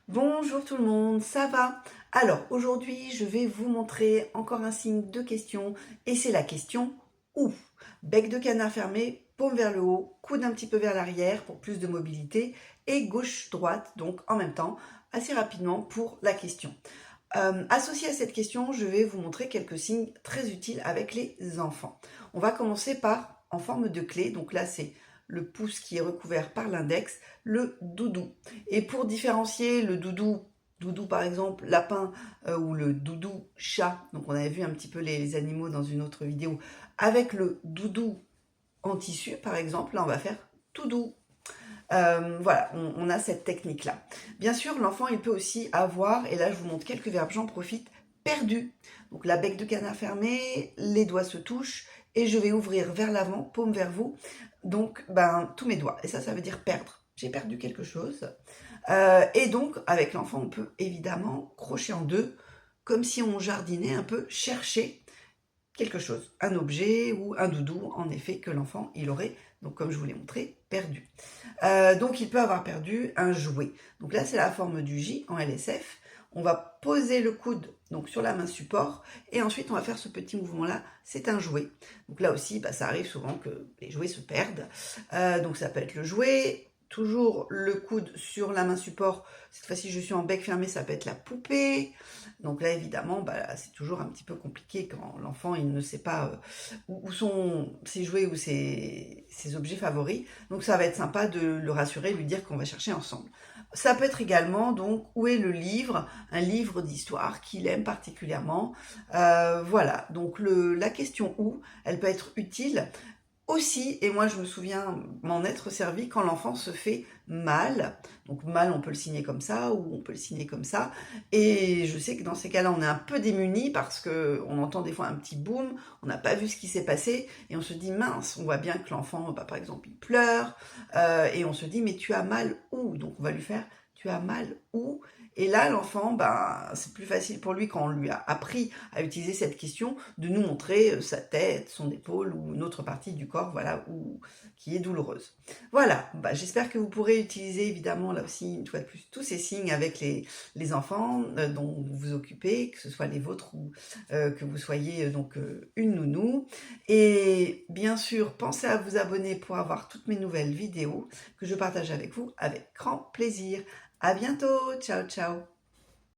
Bonjour tout le monde, ça va? Alors aujourd'hui je vais vous montrer encore un signe de question et c'est la question où? Bec de canard fermé, paume vers le haut, coude un petit peu vers l'arrière pour plus de mobilité et gauche-droite donc en même temps assez rapidement pour la question. Associé à cette question, je vais vous montrer quelques signes très utiles avec les enfants. On va commencer par en forme de clé, donc là c'est le pouce qui est recouvert par l'index, le doudou. Et pour différencier le doudou par exemple lapin ou le doudou chat, donc on avait vu un petit peu les animaux dans une autre vidéo, avec le doudou en tissu par exemple, là on va faire tout doux. Voilà, on a cette technique-là. Bien sûr, l'enfant, il peut aussi avoir, et là je vous montre quelques verbes, j'en profite, perdu. Donc la bec de canard fermée, les doigts se touchent, et je vais ouvrir vers l'avant, paume vers vous, donc tous mes doigts. Et ça veut dire perdre. J'ai perdu quelque chose. Et donc, avec l'enfant, on peut évidemment crocher en deux, comme si on jardinait un peu, chercher quelque chose, un objet ou un doudou, en effet, que l'enfant, il aurait, donc comme je vous l'ai montré, perdu. Donc il peut avoir perdu un jouet. Donc là, c'est la forme du J en LSF. On va poser le coude donc sur la main support et ensuite on va faire ce petit mouvement-là, c'est un jouet. Donc là aussi, ça arrive souvent que les jouets se perdent. Donc ça peut être le jouet, toujours le coude sur la main support. Cette fois-ci, je suis en bec fermé, ça peut être la poupée. Donc là, évidemment, c'est toujours un petit peu compliqué quand l'enfant il ne sait pas où sont ses jouets ou ses objets favoris. Donc ça va être sympa de le rassurer, lui dire qu'on va chercher ensemble. Ça peut être également donc où est le livre, un livre d'histoire qu'il aime particulièrement. Voilà, donc la question où, elle peut être utile aussi, et moi je me souviens m'en être servi quand l'enfant se fait mal. Donc mal, on peut le signer comme ça ou on peut le signer comme ça. Et je sais que dans ces cas-là, on est un peu démunis parce que on entend des fois un petit boom, on n'a pas vu ce qui s'est passé et on se dit mince, on voit bien que l'enfant, par exemple, il pleure et on se dit mais tu as mal où? Donc on va lui faire tu as mal où? Et là, l'enfant, c'est plus facile pour lui quand on lui a appris à utiliser cette question de nous montrer sa tête, son épaule ou une autre partie du corps, voilà, qui est douloureuse. Voilà, j'espère que vous pourrez utiliser évidemment là aussi une fois de plus tous ces signes avec les enfants dont vous vous occupez, que ce soit les vôtres ou que vous soyez une nounou. Et bien sûr, pensez à vous abonner pour avoir toutes mes nouvelles vidéos que je partage avec vous avec grand plaisir. À bientôt, ciao ciao.